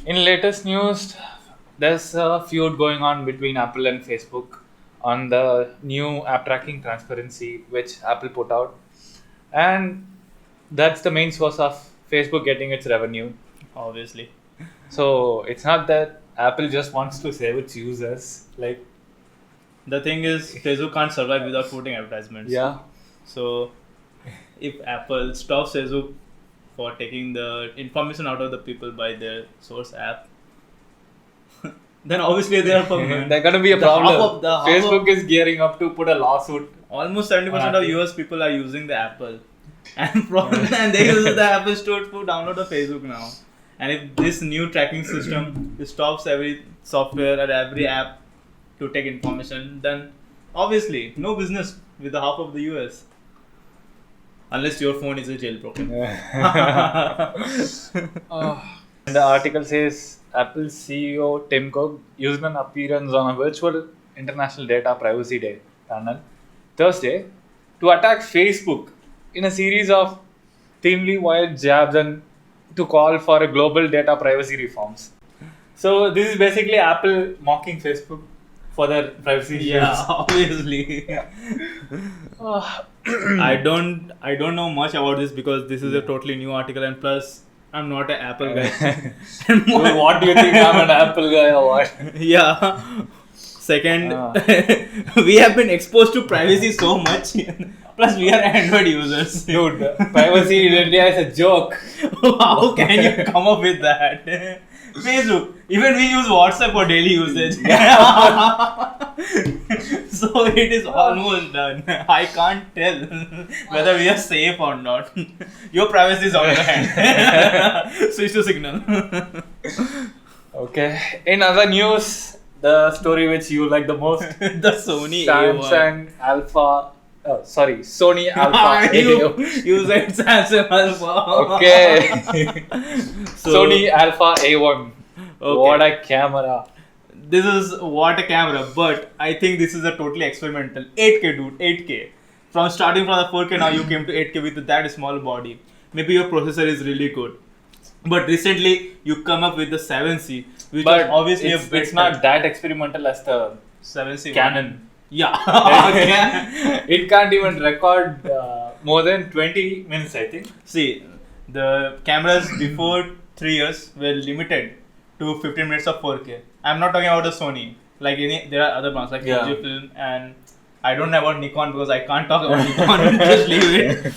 In latest news, there's a feud going on between Apple and Facebook on the new app tracking transparency which Apple put out, and that's the main source of Facebook getting its revenue. Obviously. So it's not that Apple just wants to save its users. Like, The thing is, Facebook can't survive without putting advertisements. yeah, So, if Apple stops Facebook for taking the information out of the people by their source app, then obviously they are permanent. there's gonna be a The half problem. of- the half Facebook is gearing up to put a lawsuit. Almost 70% of Apple. US people are using the Apple, and and they use the Apple Store to download the Facebook now. And if this new tracking system stops every software and every app to take information, then obviously no business with the half of the US, unless your phone is a jailbroken. And the article says Apple CEO Tim Cook used an appearance on a virtual International Data Privacy Day panel Thursday to attack Facebook in a series of thinly wired jabs and to call for a global data privacy reforms. So this is basically Apple mocking Facebook for their privacy issues. Yeah, obviously. I don't know much about this because this is a totally new article, and plus I'm not an Apple guy. And So what do you think? I'm an Apple guy or what? Yeah. Second, Ah. we have been exposed to privacy so much. Plus, we are Android users. Dude, privacy in India is a joke. How can you come up with that? Facebook. Even we use WhatsApp for daily usage. So it is almost done. I can't tell whether we are safe or not. Your privacy is on your hand. Switch to Signal. Okay. In other news, the story which you like the most, The Sony A1. Samsung Alpha. Oh, sorry, Sony Alpha. you said Samsung Alpha. Okay. So- Sony Alpha A1. Okay. What a camera. This is what a camera, but I think this is a totally experimental. 8K, dude, 8K. From starting from the 4K, now you came to 8K with that small body. Maybe your processor is really good, but recently you come up with the 7C, which But is obviously it's, a bit it's not that experimental as the 7C Canon. Yeah. It can't even record more than 20 minutes, I think. See, the cameras before 3 years were limited to 15 minutes of 4K. I'm not talking about the Sony. Like there are other brands like Yeah. Fujifilm, and I don't know about Nikon because I can't talk about Nikon. Just leave it.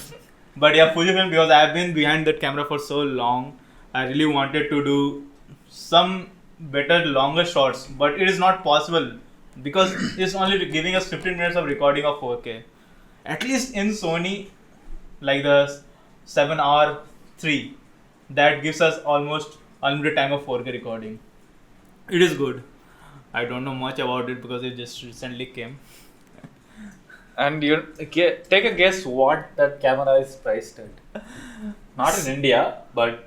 But yeah, Fujifilm, because I've been behind that camera for so long. I really wanted to do some better longer shots, but it is not possible because it's only giving us 15 minutes of recording of 4K. At least in Sony, like the 7R3, that gives us almost unlimited time of 4K recording. It is good. I don't know much about it because it just recently came. And you take a guess what that camera is priced at. Not in India, but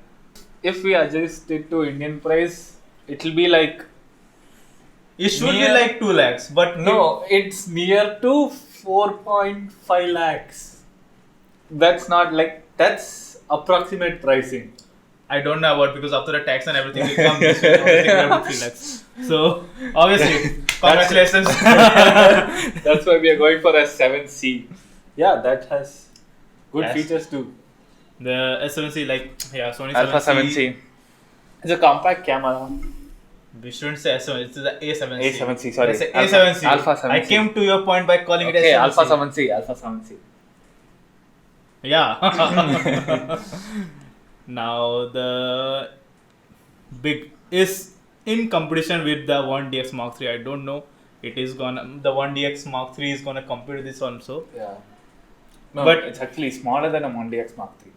if we adjust it to Indian price, it will be like It should be Near- like 2 lakhs, but no, it's near to 4.5 lakhs. That's not like that's approximate pricing. I don't know about because after the tax and everything will come this way, obviously we have to 3 lakhs. So obviously, congratulations. That's why we are going for a 7C. Yeah, that has good Yes. features too. The S7C, like Sony Alpha 7C. 7C. It's a compact camera. We shouldn't say S7, it's the A7C. A7C, sorry. Let's say Alpha- A7C. Alpha 7C. I came to your point by calling it Okay, A7C. Alpha 7C. Alpha 7C. Yeah. Now the big is in competition with the 1DX Mark III. I don't know. It is gonna the 1DX Mark III is gonna compete with this also. Yeah. No, But- but it's actually smaller than a 1DX Mark III.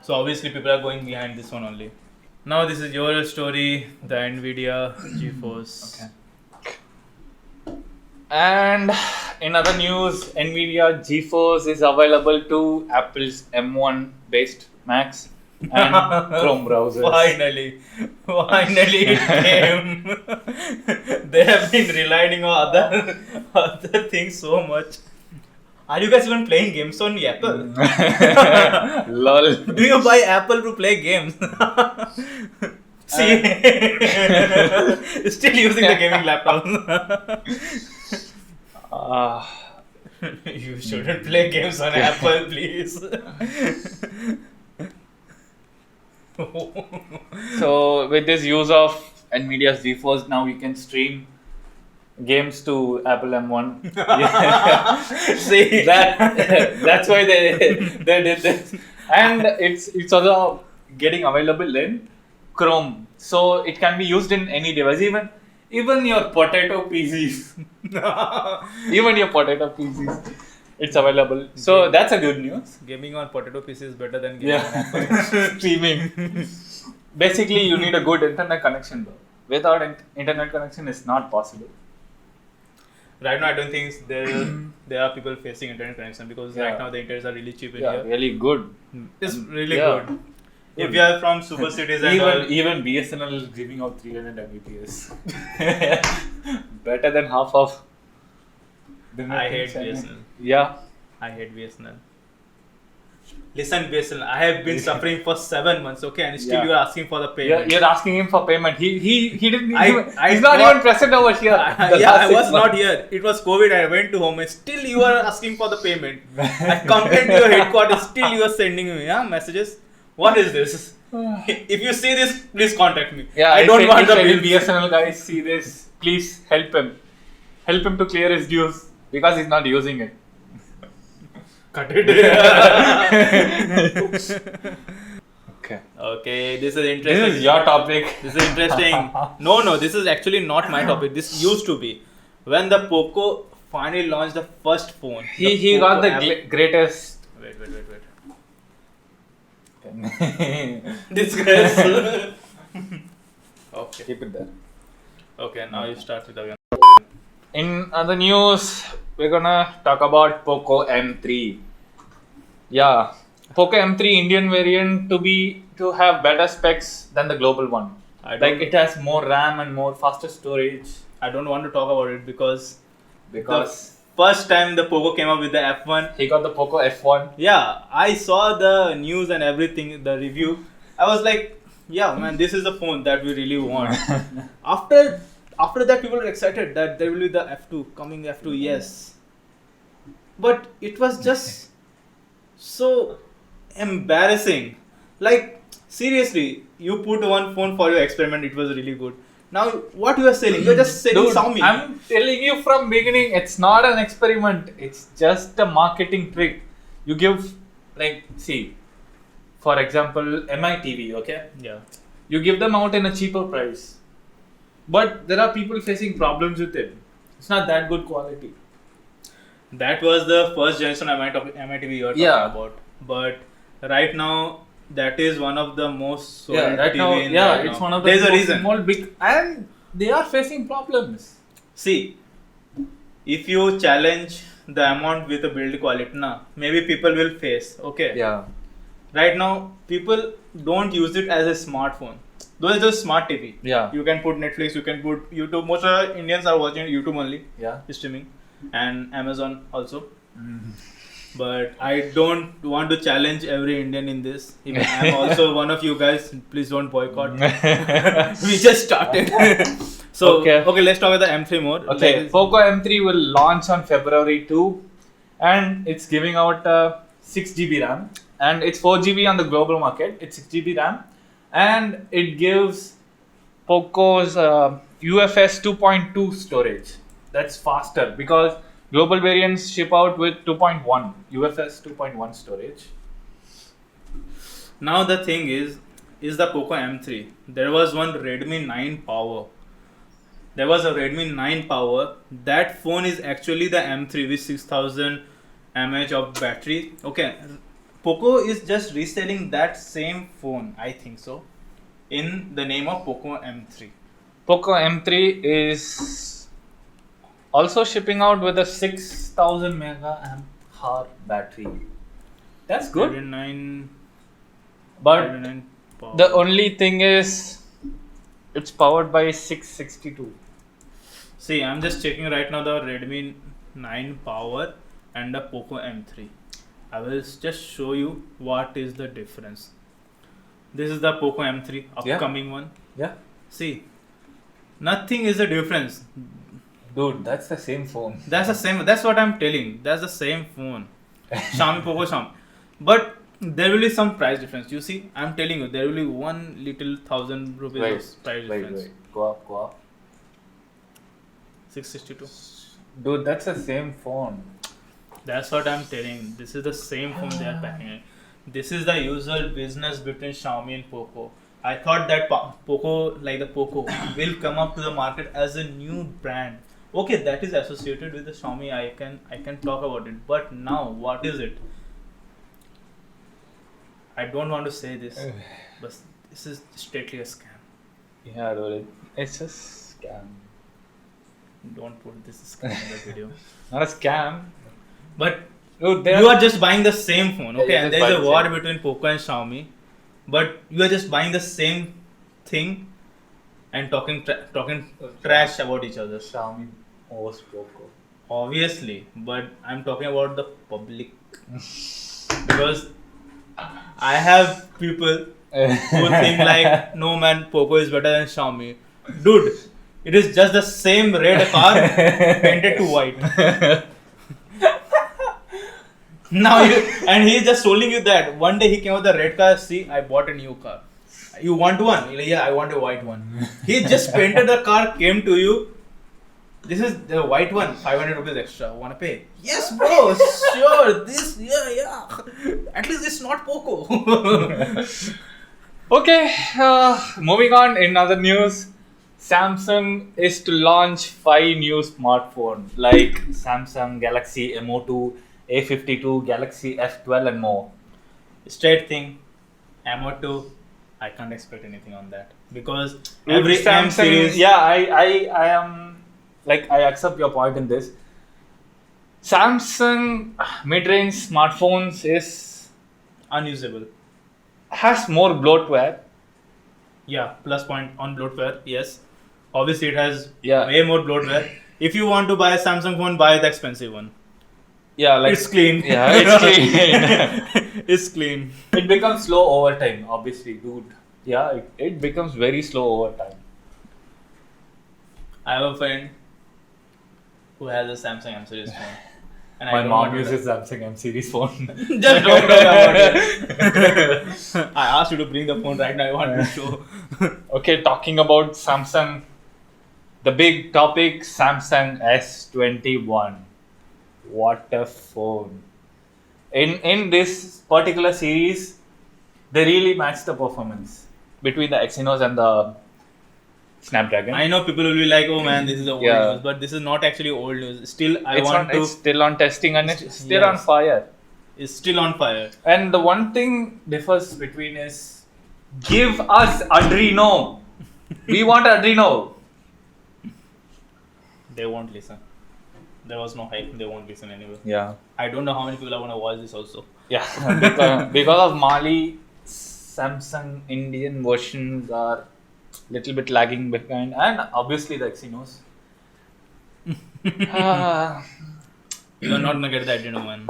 So obviously people are going behind this one only. Now this is your story, the Nvidia GeForce. Okay. And in other news, Nvidia GeForce is available to Apple's M1 based Macs and Chrome browsers. Finally it came. They have been relying on other things so much. Are you guys even playing games on Apple? Lol. Do you buy Apple to play games? See, still using the gaming laptop. You shouldn't play games on Apple, please. So with this use of NVIDIA's GeForce, now you can stream games to Apple M1. Yeah. See, That's why they did this, and it's also getting available in Chrome, so it can be used in any device, even your potato PCs, even your potato PCs, it's available. So that's a good news. gaming on potato PC is better than gaming on Yeah, Apple. streaming. Basically, you need a good internet connection, though. Without internet connection, it's not possible. Right now, I don't think there are people facing internet connection because Yeah. right now the internets are really cheap in Yeah, here. really good. It's really Yeah. good. If you are from super cities and all, Even BSNL is giving out 300 Mbps. Better than half of. the I hate networks. BSNL. Yeah. I hate BSNL. Listen, BSNL, I have been suffering for 7 months, okay, and still Yeah. you are asking for the payment. You're asking him for payment. He didn't. He's not got- even present over here. the Yeah, last I 6 was not months. here. It was COVID. I went to home, and still you are asking for the payment. I complained to your headquarters. Still you are sending me messages. What is this? If you see this, please contact me. Yeah, I don't want the if any bill. BSNL guys see this, please help him. Help him to clear his dues because he's not using it. Cut it. Okay. Okay, this is This interesting. is your topic. This is interesting. No, this is actually not my topic. This used to be when the Poco finally launched the first phone. He got the Poco greatest. Wait. This guy. Okay. Keep it there. Okay, now you start with again. In other news, we're gonna talk about Poco M3. Yeah, Poco M3 Indian variant to have better specs than the global one. Like it has more RAM and more faster storage. I don't want to talk about it because Because first time the Poco came up with the F1, he got the Poco F1. yeah, I saw the news and everything, the review. I was like, yeah, man, this is the phone that we really want. After that, people were excited that there will be the F2 coming. F2, yes, but it was just so embarrassing. Like seriously, you put one phone for your experiment. It was really good. Now what you are selling? You're just selling Dude, Xiaomi. I'm telling you from beginning, it's not an experiment. It's just a marketing trick. You give, see, for example, MITV, okay? Yeah. You give them out in a cheaper price. But there are people facing problems with it. It's not that good quality. That was the first generation MITV you are talking Yeah. about. But right now, that is one of the most sold Right TV now, in it's one of the There's a most reason. small, big, and they are facing problems. See, if you challenge the amount with the build quality, maybe people will face. Okay. Yeah. Right now, people don't use it as a smartphone. Those are just smart TV. Yeah. You can put Netflix, you can put YouTube. Most of the Indians are watching YouTube only, Yeah. streaming, and Amazon also. But I don't want to challenge every Indian in this. Even I'm also one of you guys. Please don't boycott. We just started. So Okay. let's talk about the M3 more. Okay, Like, Poco M3 will launch on February 2 and it's giving out 6 GB RAM and it's 4 GB on the global market. It's 6 GB RAM and it gives Poco's UFS 2.2 storage. That's faster because global variants ship out with 2.1 UFS 2.1 storage. now the thing is the Poco M3. There was one Redmi 9 Power. There was a Redmi 9 Power. That phone is actually the M3 with 6000 mAh of battery. Okay, Poco is just reselling that same phone, I think so, in the name of Poco M3. Poco M3 is also shipping out with a 6000 mAh battery. That's good. Redmi 9, But Redmi 9 Power. the only thing is, it's powered by 662. See, I'm just checking right now the Redmi 9 Power and the Poco M3. I will just show you what is the difference. This is the Poco M3 upcoming one. Yeah. See, nothing is the difference. Dude, that's the same phone. That's the same. That's what I'm telling. That's the same phone. Xiaomi Poco Xiaomi. But there will be some price difference. You see, I'm telling you, there will be one little 1,000 rupees of price difference. Wait. Go up. 662. Dude, that's the same phone. That's what I'm telling. This is the same phone they are packing. This is the usual business between Xiaomi and Poco. I thought that Poco, like the Poco, will come up to the market as a new brand. Okay, that is associated with the Xiaomi. I can talk about it. But now, what is it? I don't want to say this, but this is straightly a scam. Yeah, dude, it's a scam. Don't put this scam in the video. Not a scam. But Dude, you are just buying the same phone, okay? Yeah, And just there is buy a the war same. between Poco and Xiaomi, but you are just buying the same thing and talking trash about each other. Xiaomi owes Poco. Obviously, but I'm talking about the public because I have people who think like, no man, Poco is better than Xiaomi. Dude, it is just the same red car painted to white. Now and he's just telling you that one day he came with the red car. See, I bought a new car. You want one? He's like, yeah, I want a white one. He just painted the car, came to you. This is the white one, 500 rupees extra. Wanna pay? Yes, bro. Sure. This, yeah. At least it's not Poco. Okay, moving on. In other news, Samsung is to launch 5 new smartphones like Samsung Galaxy M02, A52, Galaxy F12 and more. Straight thing. M02. I can't expect anything on that because every M Samsung, series. yeah, I am like I accept your point in this. Samsung mid-range smartphones is Unusable. has more bloatware. Yeah, plus point on bloatware. Yes, obviously it has Yeah. way more bloatware. If you want to buy a Samsung phone, buy the expensive one. Yeah, like It's clean. Yeah, it's clean. It's clean. It becomes slow over time, obviously, dude. Yeah, it becomes very slow over time. I have a friend who has a Samsung M series phone, and I My don't mom want to- uses Samsung M series phone. Just don't talk about it. I asked you to bring the phone right now. I want to show. Okay, talking about Samsung, the big topic, Samsung S21. What a phone! In this particular series, they really match the performance between the Exynos and the Snapdragon. I know people will be like, "Oh man, this is old Yeah. news," but this is not actually old news. Still, It's still on testing and it's still on Yes. fire. It's still on fire. And the one thing differs between is give us Adreno. We want Adreno. They won't listen. There was no hype. They won't listen anyway. Yeah. I don't know how many people are gonna watch this also. Yeah. because of Mali, Samsung Indian versions are little bit lagging behind, and obviously the Exynos. You are not gonna get the Adreno one.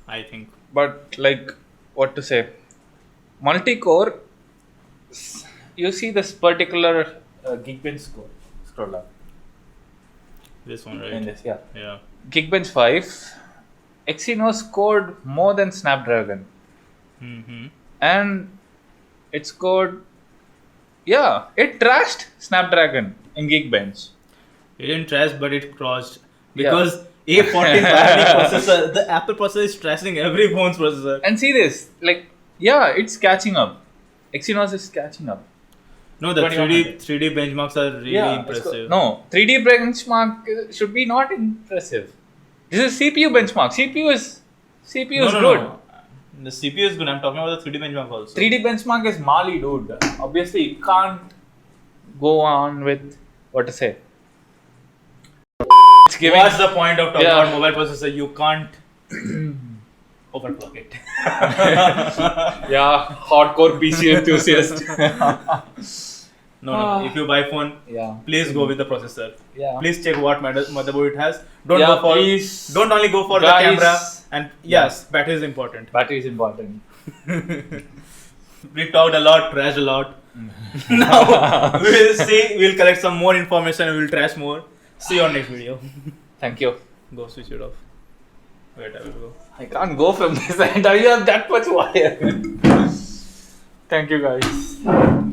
I think. But like, what to say? Multi-core. You see this particular Geekbench score. Scroll up. This one, right? In this, yeah. Yeah. Geekbench 5, Exynos scored more than Snapdragon, Mm-hmm. and it scored, yeah, it trashed Snapdragon in Geekbench. It didn't trash, but it crossed Yeah. because A14 Bionic processor, the Apple processor is trashing every phone's processor. And see this, like, yeah, it's catching up. Exynos is catching up. No, the 2100. 3D benchmarks are really Yeah, impressive. no, 3D benchmark should be not impressive. This is CPU benchmark. CPU is good. No. The CPU is good. I'm talking about the 3D benchmark also. 3D benchmark is Mali, dude. Obviously, you can't go on with what to say. It's giving. What's the point of talking Yeah. about mobile processor? You can't overclock it. Yeah, hardcore PC enthusiast. No. If you buy phone, Yeah. please go with the processor. Yeah. Please check what motherboard it has. Don't Yeah, go for. please. Don't only go for Guys. the camera. And yes, battery is important. Battery is important. We talked a lot, trashed a lot. Now we'll see. We'll collect some more information and we'll trash more. See you on next video. Thank you. Go switch it off. Wait, I will go. I can't go from this end. I have that much wire. Thank you, guys.